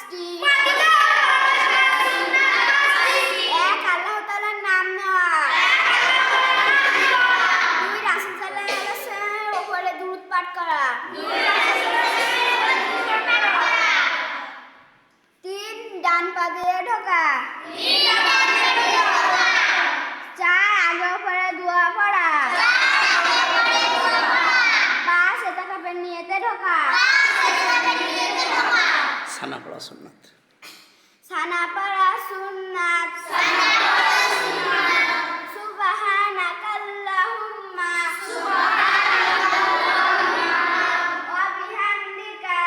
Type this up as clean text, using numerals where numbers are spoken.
পাঁচটি। এক, আল্লাহ তাআলার নাম নেওয়া। দুই, রাসূল সাল্লাল্লাহু আলাইহি ওয়াসাল্লামের উপরে দুরূদ পাঠ করা। তিন, ডান পা দিয়ে ঢোকা। চার, আগে পরে দোয়া পড়া। পাঁচ, এতেকাফের নিয়তে ঢোকা। সানা পড়া সুন্নাত। সানা পড়া সুন্নাত। সুবহানাকাল্লাহুম্মা ওয়া বিহামদিকা